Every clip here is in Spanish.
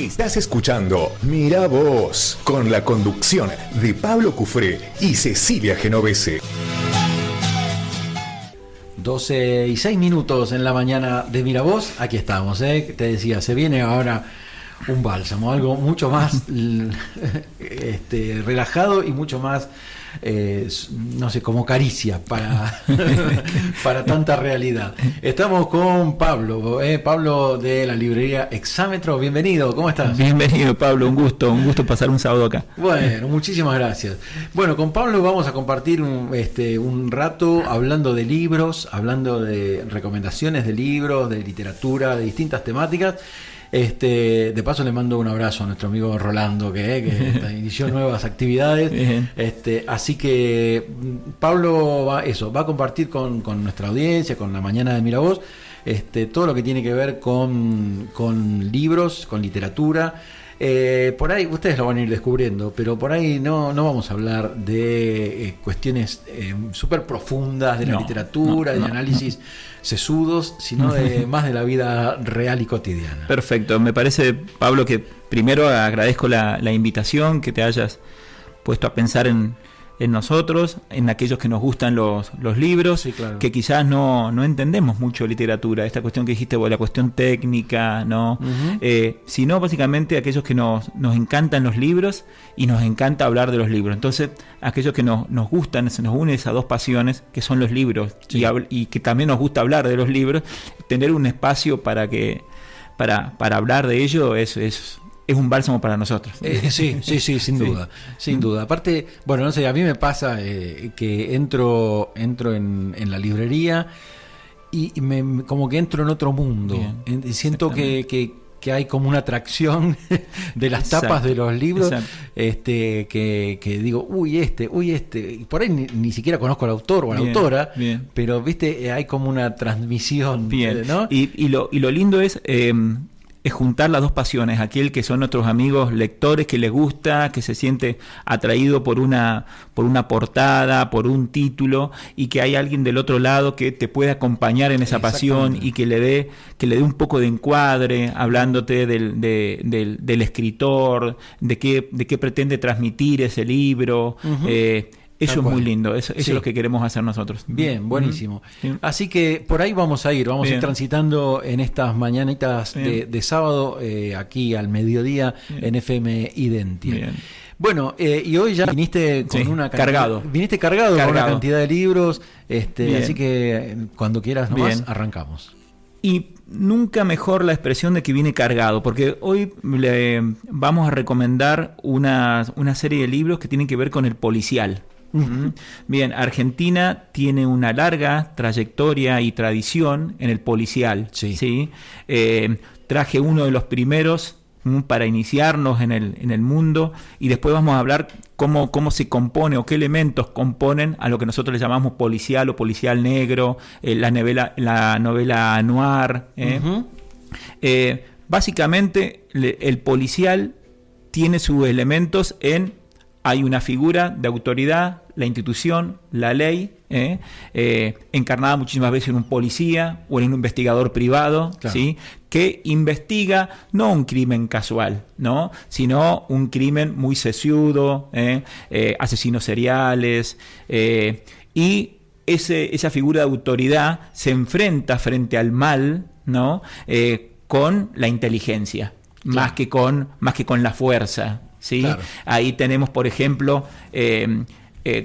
Estás escuchando Mira Vos, con la conducción de Pablo Cufré y Cecilia Genovese. 12:06 en la mañana de Mira Vos. Aquí estamos, te decía, se viene ahora un bálsamo, algo mucho más relajado y mucho más, no sé, como caricia para, para tanta realidad. Estamos con Pablo, Pablo de la librería Exámetro. Bienvenido, ¿cómo estás? Bienvenido, Pablo, un gusto pasar un sábado acá. Bueno, muchísimas gracias. Bueno, con Pablo vamos a compartir un rato hablando de libros, hablando de recomendaciones de libros, de literatura, de distintas temáticas. De paso le mando un abrazo a nuestro amigo Rolando que inició nuevas actividades. Así que Pablo va a compartir con nuestra audiencia, con la mañana de Mira Vos, todo lo que tiene que ver con libros, con literatura. Por ahí ustedes lo van a ir descubriendo, pero por ahí no vamos a hablar de cuestiones súper profundas de la literatura, de análisis sesudos, sino más de la vida real y cotidiana. Perfecto, me parece, Pablo, que primero agradezco la invitación, que te hayas puesto a pensar en nosotros, en aquellos que nos gustan los libros, sí, claro, que quizás no entendemos mucho literatura, esta cuestión que dijiste, la cuestión técnica, ¿no? Sino básicamente aquellos que nos encantan los libros y nos encanta hablar de los libros. Entonces, aquellos que nos gustan, se nos unen esas dos pasiones, que son los libros, sí, y que también nos gusta hablar de los libros, tener un espacio para hablar de ello es un bálsamo para nosotros. Sí, sin duda, sin duda. Aparte, bueno, no sé, a mí me pasa que entro en la librería y como que entro en otro mundo. Siento que hay como una atracción de las tapas de los libros, que digo, uy, y por ahí ni siquiera conozco al autor o a la autora, pero viste, hay como una transmisión, ¿no? Y lo lindo es juntar las dos pasiones, aquel que son nuestros amigos lectores, que les gusta, que se siente atraído por una portada, por un título, y que hay alguien del otro lado que te puede acompañar en esa pasión y que le dé un poco de encuadre, hablándote del escritor, de qué pretende transmitir ese libro. Eso es muy lindo, eso es lo que queremos hacer nosotros. Bien, buenísimo. Así que por ahí vamos a ir transitando en estas mañanitas de sábado, aquí al mediodía en FM Identia. Bueno, y hoy ya viniste con una cargado. Viniste cargado con una cantidad de libros, así que cuando quieras nomás arrancamos. Y nunca mejor la expresión de que viene cargado, porque hoy le vamos a recomendar una serie de libros que tienen que ver con el policial. Bien, Argentina tiene una larga trayectoria y tradición en el policial. ¿Sí? Traje uno de los primeros para iniciarnos en el mundo, y después vamos a hablar cómo se compone o qué elementos componen a lo que nosotros le llamamos policial o policial negro, la novela noir. Básicamente el policial tiene sus elementos hay una figura de autoridad, la institución, la ley, encarnada muchísimas veces en un policía o en un investigador privado, claro, ¿sí?, que investiga no un crimen casual, ¿no?, sino un crimen muy sesudo, asesinos seriales, y esa figura de autoridad se enfrenta frente al mal, ¿no?, con la inteligencia, claro, más que con la fuerza. ¿Sí? Claro. Ahí tenemos, por ejemplo,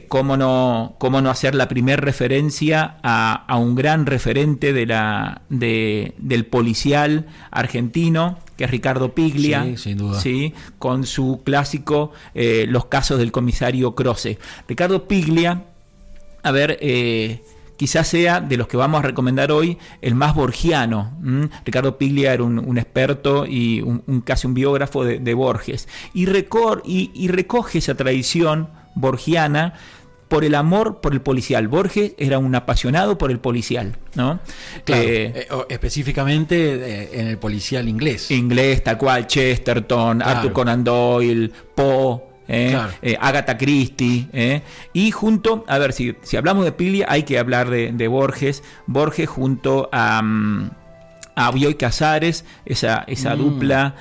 cómo no hacer la primera referencia a un gran referente del policial argentino, que es Ricardo Piglia, sí, sin duda, ¿sí?, con su clásico Los casos del comisario Croce. Ricardo Piglia, quizás sea de los que vamos a recomendar hoy el más borgiano. Ricardo Piglia era un experto y casi un biógrafo de Borges, y recoge esa tradición borgiana por el amor por el policial. Borges era un apasionado por el policial, ¿no? Claro, específicamente en el policial inglés. Inglés, tal cual, Chesterton, claro, Arthur Conan Doyle, Poe, claro, Agatha Christie, y junto, si hablamos de Piglia hay que hablar de Borges junto a a Bioy Casares, esa dupla,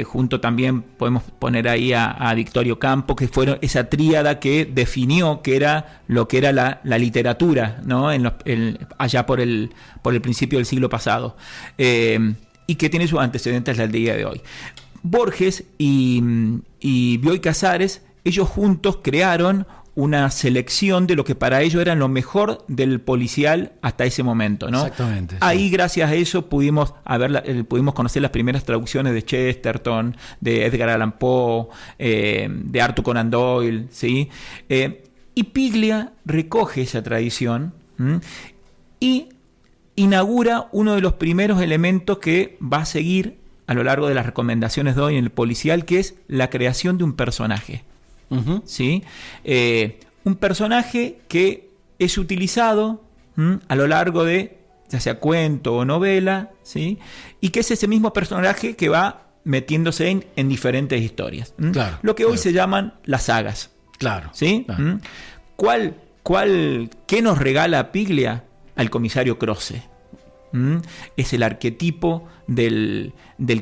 junto también podemos poner ahí a Victorio Campo, que fueron esa tríada que definió que era lo que era la literatura, ¿no? Allá por el principio del siglo pasado, y que tiene sus antecedentes al día de hoy. Borges y Bioy Casares, ellos juntos crearon una selección de lo que para ellos era lo mejor del policial hasta ese momento, ¿no? Exactamente. Sí. Ahí, gracias a eso, pudimos conocer las primeras traducciones de Chesterton, de Edgar Allan Poe, de Arthur Conan Doyle, ¿sí? Y Piglia recoge esa tradición y inaugura uno de los primeros elementos que va a seguir a lo largo de las recomendaciones de hoy en el policial, que es la creación de un personaje. Uh-huh. ¿Sí? Un personaje que es utilizado a lo largo de ya sea cuento o novela, ¿sí? Y que es ese mismo personaje que va metiéndose en diferentes historias. Claro, lo que hoy se llaman las sagas. Claro. ¿Sí? Claro. ¿Qué nos regala Piglia? Al comisario Croce. Es el arquetipo del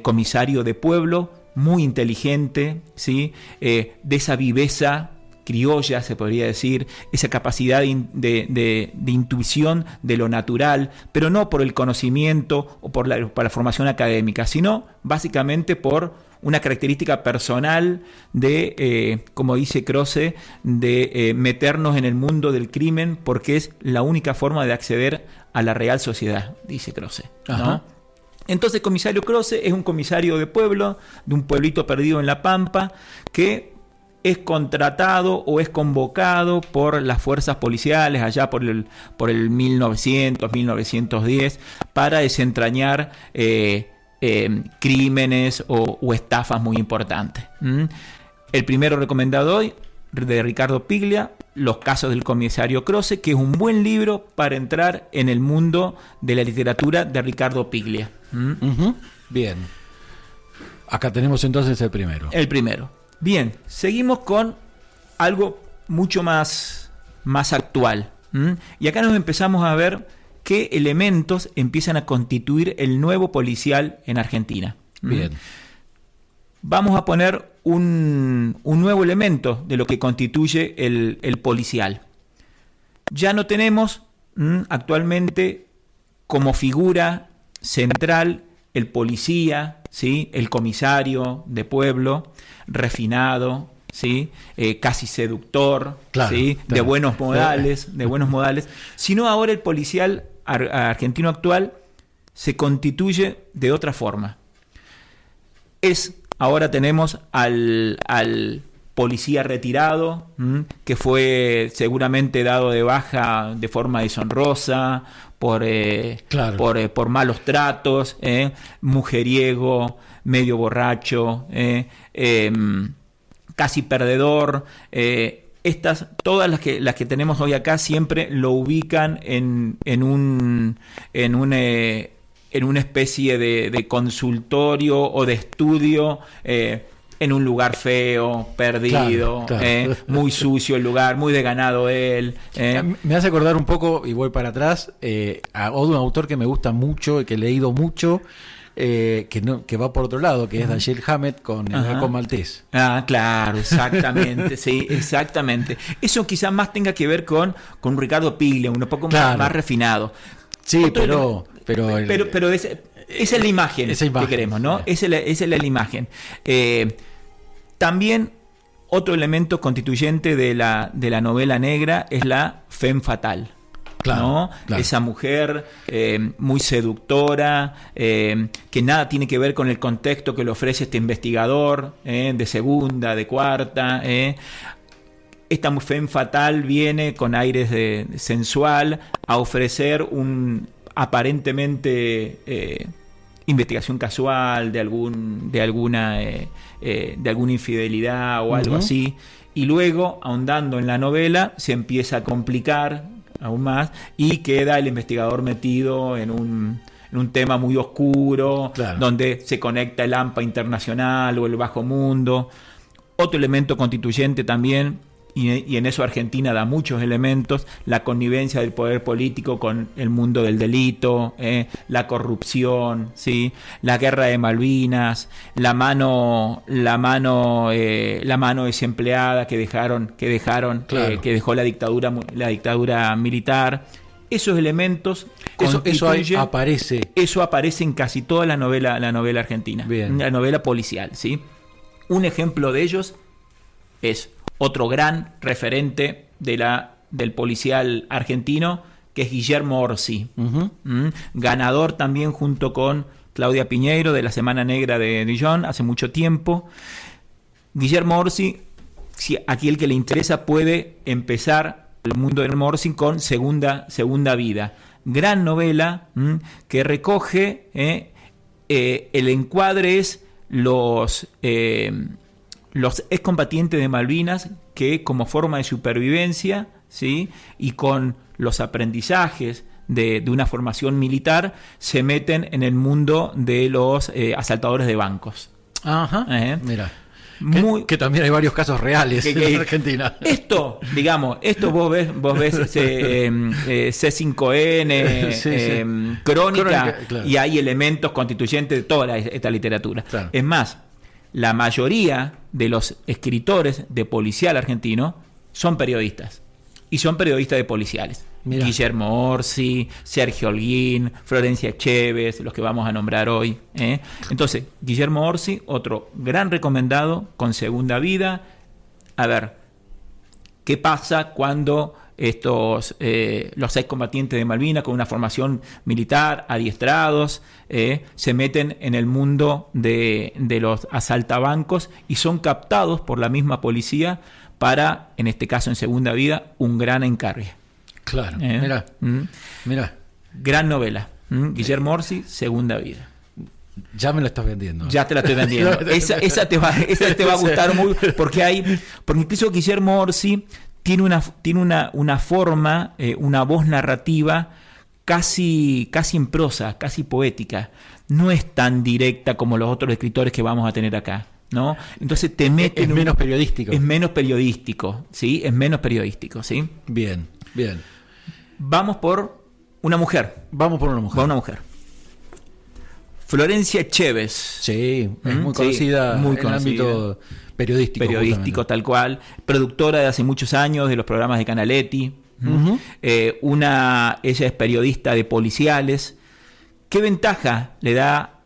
comisario de pueblo, muy inteligente, ¿sí? De esa viveza criolla, se podría decir, esa capacidad de intuición de lo natural, pero no por el conocimiento o por la formación académica, sino básicamente por una característica personal de, como dice Croce, de meternos en el mundo del crimen, porque es la única forma de acceder a la real sociedad, dice Croce, ¿no? Ajá. Entonces, comisario Croce es un comisario de pueblo, de un pueblito perdido en La Pampa, que es contratado o es convocado por las fuerzas policiales allá por el 1900, 1910, para desentrañar crímenes o estafas muy importantes. El primero recomendado hoy, de Ricardo Piglia, Los casos del comisario Croce, que es un buen libro para entrar en el mundo de la literatura de Ricardo Piglia. Uh-huh. Bien. Acá tenemos entonces el primero. El primero. Bien, seguimos con algo mucho más actual. Y acá nos empezamos a ver qué elementos empiezan a constituir el nuevo policial en Argentina. Bien. Vamos a poner un nuevo elemento de lo que constituye el policial. Ya no tenemos actualmente como figura central el policía, ¿sí? El comisario de pueblo, refinado, ¿sí? Casi seductor, claro, ¿sí? Claro. De buenos modales, sino ahora el policial argentino actual se constituye de otra forma. Ahora tenemos al policía retirado, que fue seguramente dado de baja de forma deshonrosa por malos tratos, mujeriego, medio borracho, casi perdedor. Todas las que tenemos hoy acá siempre lo ubican en una especie de consultorio o de estudio, en un lugar feo, perdido, claro. Muy sucio el lugar, muy desganado él. Me hace acordar un poco, y voy para atrás, a un autor que me gusta mucho y que he leído mucho, que va por otro lado, que es Dashiell Hammett con el Halcón Maltés. Ah, claro, exactamente, sí, exactamente. Eso quizás más tenga que ver con Ricardo Piglia, un poco más refinado. Sí, pero esa es la imagen que queremos, ¿no? Esa es la imagen. También otro elemento constituyente de la novela negra es la femme fatale. Claro, ¿no? Claro. Esa mujer muy seductora, que nada tiene que ver con el contexto que le ofrece este investigador, de segunda, de cuarta. Esta femme fatale viene con aires de sensual a ofrecer un aparentemente investigación casual de alguna infidelidad o algo así, y luego, ahondando en la novela, se empieza a complicar aún más y queda el investigador metido en un tema muy oscuro, claro, donde se conecta el AMPA internacional o el bajo mundo. Otro elemento constituyente también y en eso Argentina da muchos elementos, la connivencia del poder político con el mundo del delito, la corrupción, ¿sí? La guerra de Malvinas, la mano desempleada que dejó la dictadura militar. Esos elementos eso aparece en casi toda la novela argentina. Bien. La novela policial, ¿sí? Un ejemplo de ellos es otro gran referente del policial argentino, que es Guillermo Orsi. Uh-huh. Ganador también junto con Claudia Piñeiro de la Semana Negra de Dijon hace mucho tiempo. Guillermo Orsi, si aquí el que le interesa puede empezar el mundo de Guillermo Orsi con Segunda Vida. Gran novela que recoge, el encuadre es los excombatientes de Malvinas que, como forma de supervivencia, ¿sí? Y con los aprendizajes de una formación militar, se meten en el mundo de los asaltadores de bancos. Ajá. Mira. Que también hay varios casos reales en Argentina. Esto vos ves C5N, sí. Crónica, claro. Y hay elementos constituyentes de toda esta literatura. Claro. Es más, la mayoría de los escritores de policial argentino son periodistas. Y son periodistas de policiales. Mirá. Guillermo Orsi, Sergio Holguín, Florencia Chévez, los que vamos a nombrar hoy. Entonces, Guillermo Orsi, otro gran recomendado con Segunda Vida. A ver, ¿qué pasa cuando los excombatientes de Malvinas, con una formación militar, adiestrados, se meten en el mundo de los asaltabancos y son captados por la misma policía para, en este caso en Segunda Vida, un gran encargue? Claro, mirá. Gran novela. Guillermo Orsi, Segunda Vida. Ya me la estás vendiendo. Ya te la estoy vendiendo. esa te va a gustar mucho, porque incluso Guillermo Orsi tiene una forma, una voz narrativa casi en prosa, casi poética. No es tan directa como los otros escritores que vamos a tener acá, ¿no? Entonces te mete es menos periodístico. Es menos periodístico, ¿sí? ¿Sí? Bien. Vamos por una mujer. Florencia Chévez. Sí, es muy conocida, en el ámbito periodístico, tal cual. Productora de hace muchos años de los programas de Canaletti. Uh-huh. Ella es periodista de policiales. ¿Qué ventaja le da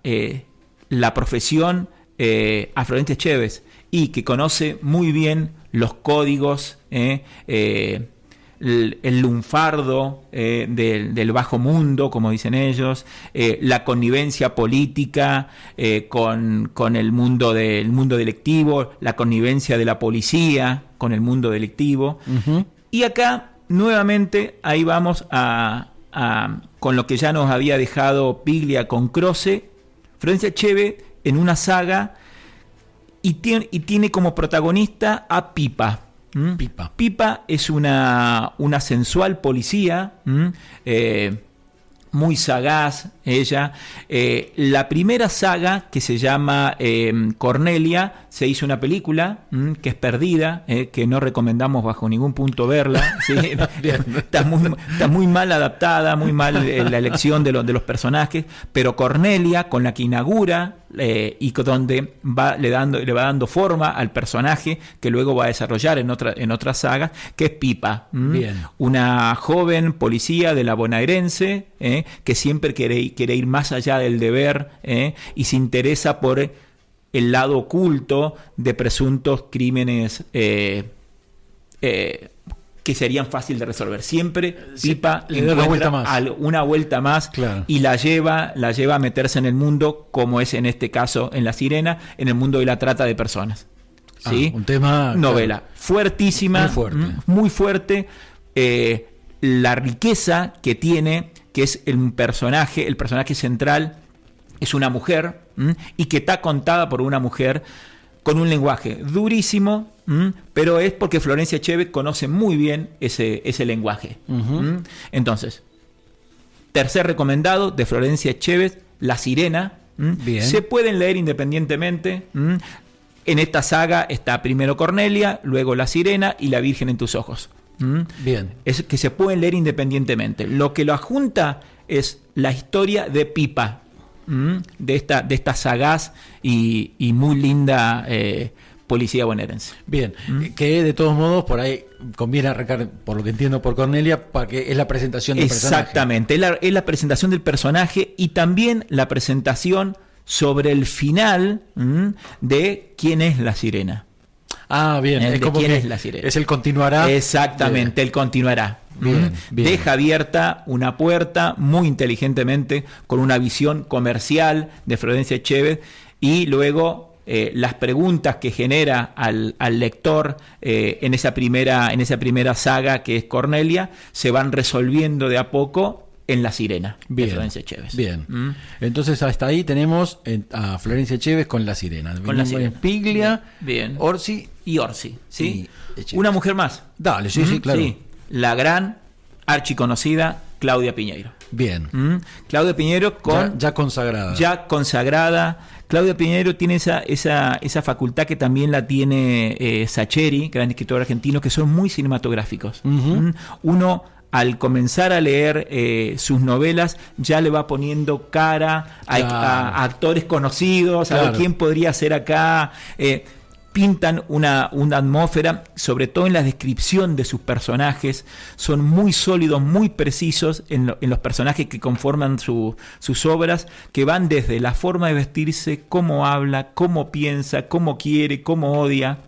la profesión a Florencia Chévez? Y que conoce muy bien los códigos, el lunfardo del bajo mundo, como dicen ellos, la connivencia política con el mundo delictivo, la connivencia de la policía con el mundo delictivo. Uh-huh. Y acá, nuevamente, ahí vamos con lo que ya nos había dejado Piglia con Croce. Florencia Chévez en una saga y tiene como protagonista a Pipa. Pipa es una sensual policía, muy sagaz ella. La primera saga, que se llama Cornelia, se hizo una película que es perdida, que no recomendamos bajo ningún punto verla, ¿sí? Está muy mal adaptada, muy mal la elección de los personajes, pero Cornelia, con la que inaugura y donde le va dando forma al personaje que luego va a desarrollar en otras sagas, que es Pipa. Bien. Una joven policía de la bonaerense, que siempre quiere ir más allá del deber, y se interesa por el lado oculto de presuntos crímenes que serían fácil de resolver. Siempre Pipa le da una vuelta más, claro. Y la lleva a meterse en el mundo, como es en este caso en La Sirena, en el mundo de la trata de personas. ¿Sí? Un tema, novela, claro, fuertísima, muy fuerte. La riqueza que tiene, que es el personaje central es una mujer, y que está contada por una mujer con un lenguaje durísimo, pero es porque Florencia Chévez conoce muy bien ese lenguaje. Uh-huh. Entonces, tercer recomendado de Florencia Chévez, La Sirena. Bien. Se pueden leer independientemente. En esta saga está primero Cornelia, luego La Sirena y La Virgen en tus ojos. Bien. Es que se pueden leer independientemente. Lo que lo junta es la historia de Pipa, de esta sagaz y muy linda policía bonaerense. Bien, que de todos modos por ahí conviene arrancar, por lo que entiendo, por Cornelia, para que es la presentación del personaje. Exactamente, es la presentación del personaje y también la presentación sobre el final de quién es la sirena. Ah, bien, Es como quién que es la sirena. es el continuará. Exactamente, el continuará. Bien, bien. Deja abierta una puerta muy inteligentemente con una visión comercial de Florencia Echevez y luego las preguntas que genera al lector en esa primera saga que es Cornelia se van resolviendo de a poco en La Sirena, Bien, de Florencia Echevez. Bien. Entonces hasta ahí tenemos a Florencia Echevez con La Sirena. Con La Sirena. Piglia, Bien. Orsi Y Orsi, ¿sí? y Echevez. Una mujer más. Dale, sí, claro. Sí, la gran archiconocida Claudia Piñeiro. Bien. Claudia Piñeiro Ya consagrada. ya consagrada. Claudia Piñeiro tiene esa facultad que también la tiene Sacheri, gran escritor argentino, que son muy cinematográficos. Uno, al comenzar a leer sus novelas, ya le va poniendo cara a actores conocidos, a ver Claro. quién podría ser acá. Pintan una atmósfera, sobre todo en la descripción de sus personajes, son muy sólidos, muy precisos en los personajes que conforman sus obras, que van desde la forma de vestirse, cómo habla, cómo piensa, cómo quiere, cómo odia.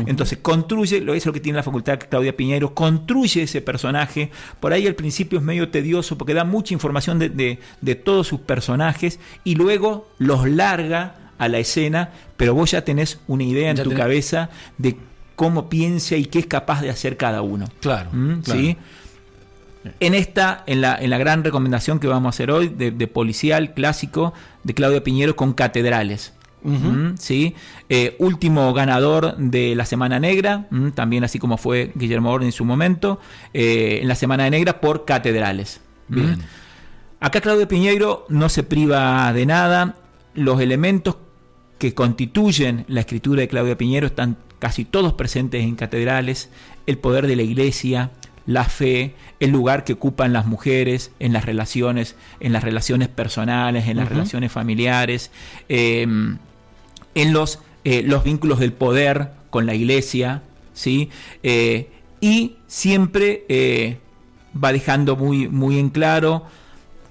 Entonces construye, eso es lo que tiene la facultad Claudia Piñeiro, construye ese personaje. Por ahí al principio es medio tedioso porque da mucha información de todos sus personajes y luego los larga a la escena, pero vos ya tenés una idea en tu cabeza de cómo piensa y qué es capaz de hacer cada uno. Claro, claro. ¿Sí? En la gran recomendación que vamos a hacer hoy de policial clásico de Claudia Piñeiro con Catedrales. ¿Sí? Último ganador de la Semana Negra, también así como fue Guillermo Orden en su momento, en la Semana Negra por Catedrales. Bien. Acá Claudia Piñeiro no se priva de nada. Los elementos que constituyen la escritura de Claudia Piñeiro están casi todos presentes en Catedrales: el poder de la iglesia, la fe, el lugar que ocupan las mujeres en las relaciones personales, en las relaciones familiares, en los vínculos del poder con la iglesia, ¿sí? Y siempre va dejando muy en claro,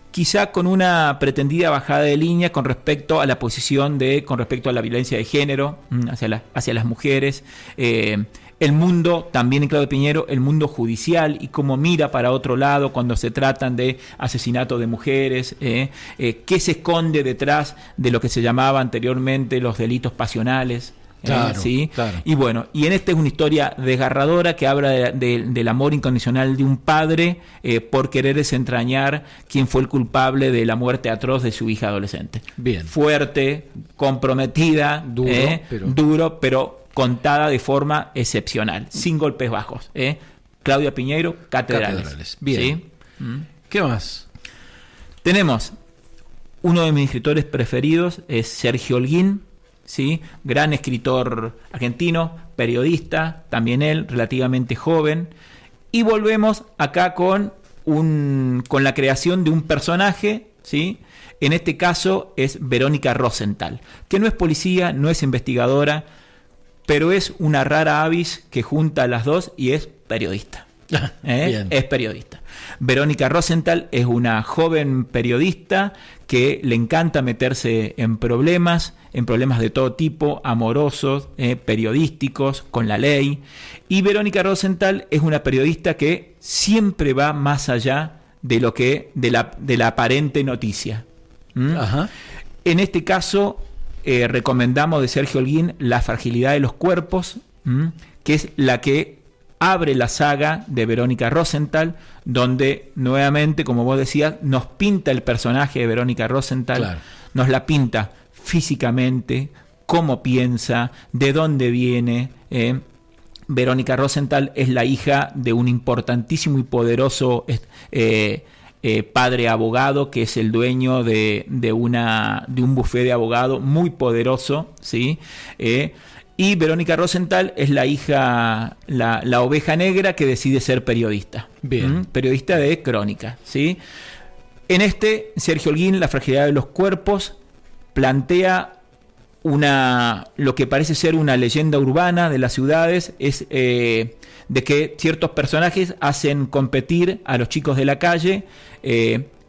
quizá con una pretendida bajada de línea con respecto a la posición con respecto a la violencia de género hacia las mujeres, el mundo, también en Claudia Piñeiro, el mundo judicial y cómo mira para otro lado cuando se tratan de asesinato de mujeres, qué se esconde detrás de lo que se llamaba anteriormente los delitos pasionales. Claro, ¿sí? claro. Y bueno, y en esta es una historia desgarradora que habla del amor incondicional de un padre por querer desentrañar quién fue el culpable de la muerte atroz de su hija adolescente. Bien. Fuerte, comprometida, duro, pero contada de forma excepcional, sin golpes bajos. Claudia Piñeiro, Catedrales. Bien. ¿Sí? ¿Qué más? Tenemos uno de mis escritores preferidos, es Sergio Holguín. ¿Sí? Gran escritor argentino, periodista, también él, relativamente joven. Y volvemos acá con la creación de un personaje, ¿sí? En este caso es Verónica Rosenthal, que no es policía, no es investigadora, pero es una rara avis que junta a las dos y es periodista. Es periodista. Verónica Rosenthal es una joven periodista que le encanta meterse en problemas de todo tipo, amorosos, periodísticos, con la ley. Y Verónica Rosenthal es una periodista que siempre va más allá de la aparente noticia. Ajá. En este caso, recomendamos de Sergio Holguín La fragilidad de los cuerpos, que es la que abre la saga de Verónica Rosenthal, donde nuevamente, como vos decías, nos pinta el personaje de Verónica Rosenthal, claro. Nos la pinta físicamente, cómo piensa, de dónde viene. Verónica Rosenthal es la hija de un importantísimo y poderoso padre abogado que es el dueño de un bufete de abogado muy poderoso, ¿sí? Y Verónica Rosenthal es la hija, la oveja negra que decide ser periodista. Bien. Periodista de crónica, ¿sí? En Sergio Holguín, La fragilidad de los cuerpos, plantea lo que parece ser una leyenda urbana de las ciudades, es de que ciertos personajes hacen competir a los chicos de la calle,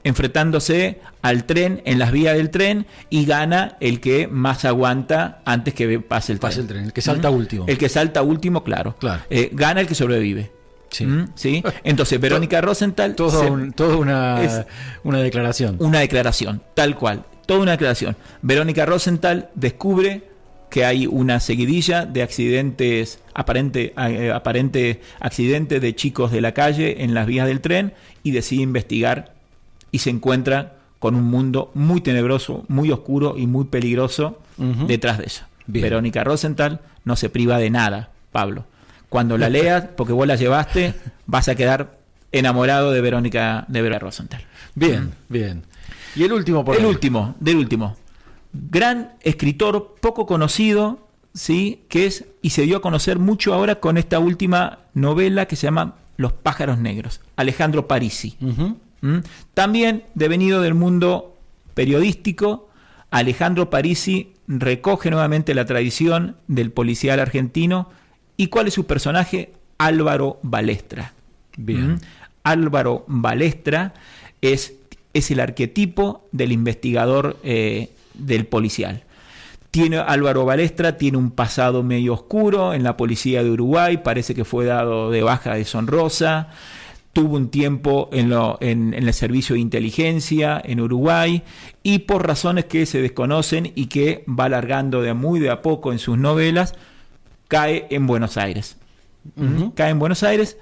enfrentándose al tren, en las vías del tren, y gana el que más aguanta antes que pase el tren. El que salta último. El que salta último, claro. Gana el que sobrevive. Sí. ¿Sí? Entonces, Verónica Rosenthal... Toda una declaración. Una declaración, tal cual. Toda una declaración. Verónica Rosenthal descubre que hay una seguidilla de accidentes, aparente accidente de chicos de la calle en las vías del tren, y decide investigar y se encuentra con un mundo muy tenebroso, muy oscuro y muy peligroso detrás de eso. Bien. Verónica Rosenthal no se priva de nada, Pablo. Cuando la leas, porque vos la llevaste, vas a quedar enamorado de Verónica Rosenthal. Bien, bien. Y el último del último. Gran escritor, poco conocido, ¿sí? Y se dio a conocer mucho ahora con esta última novela que se llama Los pájaros negros, Alejandro Parisi. También devenido del mundo periodístico, Alejandro Parisi recoge nuevamente la tradición del policial argentino. ¿Y cuál es su personaje? Álvaro Balestra. Bien. Álvaro Balestra es el arquetipo del investigador del policial. Álvaro Balestra tiene un pasado medio oscuro en la policía de Uruguay, parece que fue dado de baja deshonrosa, tuvo un tiempo en el servicio de inteligencia en Uruguay, y por razones que se desconocen y que va alargando de a poco en sus novelas, cae en Buenos Aires. Cae en Buenos Aires,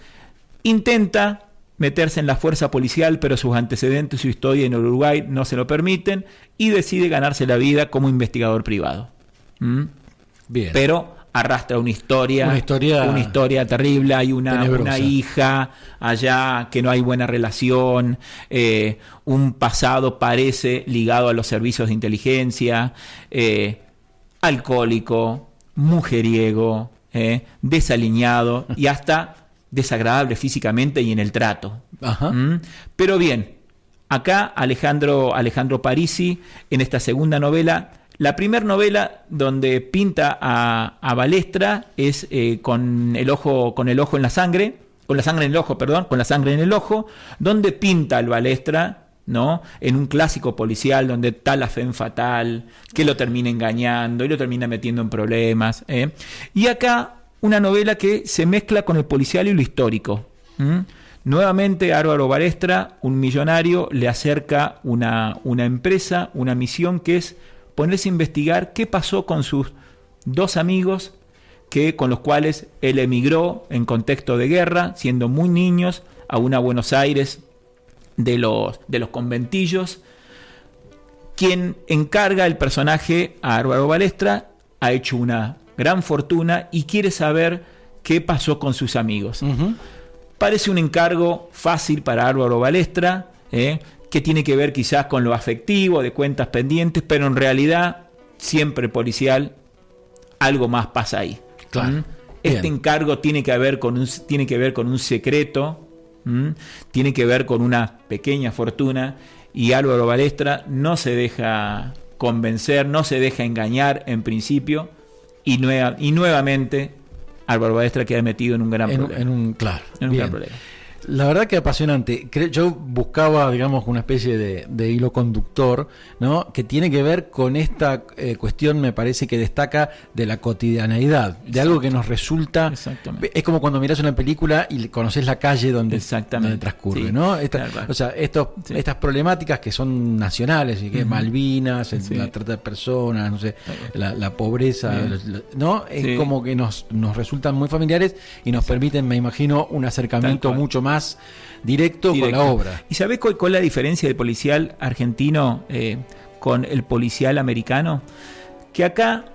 intenta meterse en la fuerza policial, pero sus antecedentes, su historia en Uruguay no se lo permiten, y decide ganarse la vida como investigador privado. Bien. Pero arrastra una historia terrible. Hay una hija allá que no hay buena relación, un pasado parece ligado a los servicios de inteligencia, alcohólico, mujeriego, desaliñado y hasta desagradable físicamente y en el trato. Pero bien, acá Alejandro Parisi, en esta segunda novela, la primera novela donde pinta a Balestra es con la sangre en el ojo, donde pinta al Balestra, ¿no? En un clásico policial donde está la femme fatal, que lo termina engañando y lo termina metiendo en problemas. Y acá una novela que se mezcla con el policial y lo histórico. Nuevamente Álvaro Balestra, un millonario, le acerca una empresa, una misión que es ponerse a investigar qué pasó con sus dos amigos con los cuales él emigró en contexto de guerra, siendo muy niños, a una Buenos Aires de los conventillos. Quien encarga el personaje a Álvaro Balestra ha hecho una gran fortuna y quiere saber qué pasó con sus amigos. Parece un encargo fácil para Álvaro Balestra, que tiene que ver quizás con lo afectivo, de cuentas pendientes, pero en realidad, siempre policial, algo más pasa ahí. Claro. Este encargo tiene que ver con un secreto, tiene que ver con una pequeña fortuna, y Álvaro Balestra no se deja convencer, no se deja engañar en principio, y nuevamente Álvaro Balestra queda metido en un gran problema. En un gran problema. La verdad que apasionante. Yo buscaba, digamos, una especie de hilo conductor, ¿no? Que tiene que ver con esta cuestión, me parece que destaca, de la cotidianeidad, de algo que nos resulta. Es como cuando mirás una película y conoces la calle donde transcurre, sí, ¿no? Estas problemáticas que son nacionales, y que Malvinas, la trata de personas, no sé, la pobreza, ¿no? Es como que nos resultan muy familiares y nos permiten, me imagino, un acercamiento mucho más directo con la obra. ¿Y sabés cuál es la diferencia del policial argentino con el policial americano? Que acá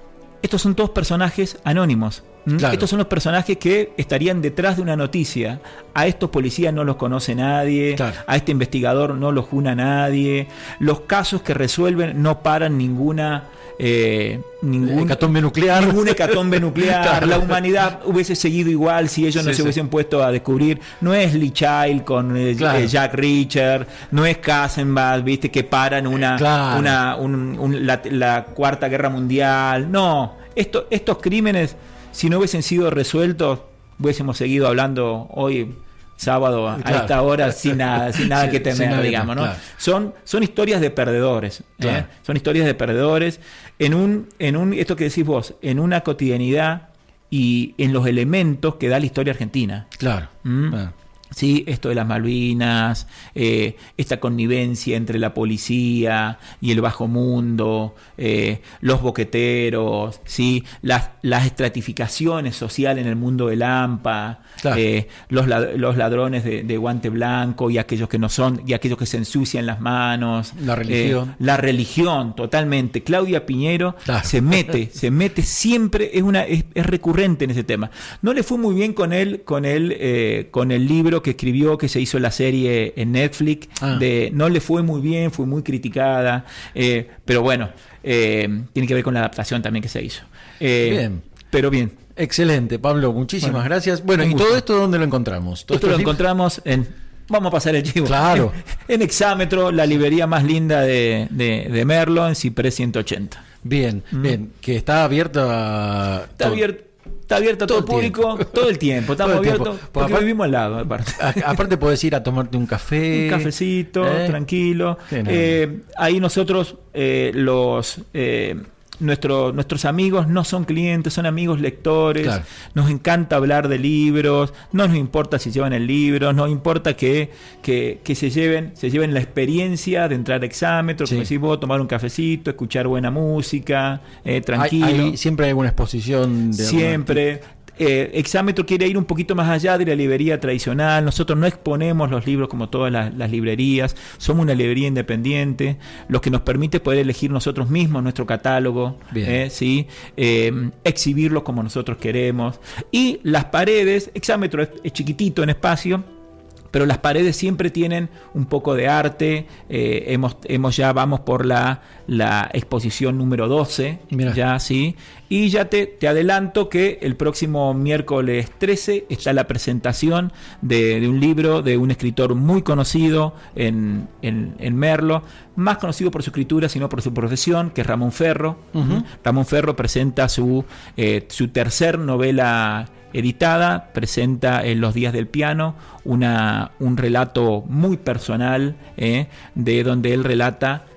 estos son todos personajes anónimos, Claro. Estos son los personajes que estarían detrás de una noticia. A estos policías no los conoce nadie, Claro. a este investigador no lo juna nadie. Los casos que resuelven no paran ningún hecatombe nuclear. Ningún hecatombe nuclear. Claro. La humanidad hubiese seguido igual si ellos no se hubiesen puesto a descubrir. No es Lee Child con Claro. Jack Reacher, no es Kassenbach, viste, que paran Claro. la Cuarta Guerra Mundial. No, estos crímenes, si no hubiesen sido resueltos, hubiésemos seguido hablando hoy sábado a Claro. esta hora sin nada Sí, que temer, sin nada, digamos, ¿no? claro. Son historias de perdedores, Claro. son historias de perdedores en esto que decís vos, en una cotidianidad y en los elementos que da la historia argentina. Claro. Claro. Sí, esto de las Malvinas, esta connivencia entre la policía y el bajo mundo, los boqueteros, ¿sí? Las estratificaciones sociales en el mundo del AMPA, Claro. los ladrones de guante blanco y aquellos que no son, y aquellos que se ensucian las manos. La religión. La religión, totalmente. Claudia Piñero Claro. se mete siempre, es recurrente en ese tema. No le fue muy bien con el libro que escribió, que se hizo la serie en Netflix, no le fue muy bien, fue muy criticada, pero bueno, tiene que ver con la adaptación también que se hizo. Bien. Pero bien. Excelente, Pablo, muchísimas gracias. Bueno, un ¿y gusto. todo esto dónde lo encontramos? ¿Todos Esto lo estos libros? encontramos vamos a pasar el chivo. Claro. En Exámetro, la librería más linda de Merlo, en Ciprés 180. Bien, bien, que está abierto a... Está abierto a todo el público todo el tiempo. Estamos Todo el tiempo. abiertos porque vivimos al lado, aparte. Aparte podés ir a tomarte un café. Un cafecito, tranquilo. Sí, no. Ahí nosotros, nuestros amigos no son clientes, son amigos lectores. Claro. Nos encanta hablar de libros, no nos importa si llevan el libro, nos importa que se lleven la experiencia de entrar a Exámetro, como decís vos, tomar un cafecito, escuchar buena música, tranquilo. Siempre hay alguna exposición. Siempre. Exámetro quiere ir un poquito más allá de la librería tradicional. Nosotros no exponemos los libros como todas las librerías. Somos una librería independiente, lo que nos permite poder elegir nosotros mismos nuestro catálogo, ¿sí? Exhibirlo como nosotros queremos. Y las paredes, Exámetro es chiquitito en espacio, pero las paredes siempre tienen un poco de arte. Vamos por la exposición número 12. Mirá. Ya, ¿sí? Y ya te adelanto que el próximo miércoles 13 está la presentación de un libro de un escritor muy conocido en Merlo, más conocido por su escritura, sino por su profesión, que es Ramón Ferro. Uh-huh. Ramón Ferro presenta su tercer novela editada, presenta en Los días del piano un relato muy personal, de donde él relata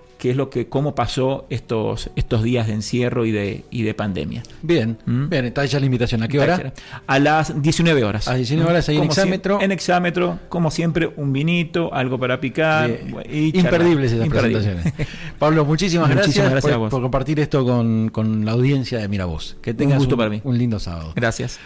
cómo pasó estos días de encierro y de pandemia. Bien, bien, está ya la invitación. ¿A qué hora? A las 19 horas. A las 19 horas ahí en Exámetro. En Exámetro, como siempre, un vinito, algo para picar. Y imperdibles esas presentaciones. Pablo, muchísimas gracias a vos por compartir esto con la audiencia de Miravoz. Que tengas un gusto para mí. Un lindo sábado. Gracias.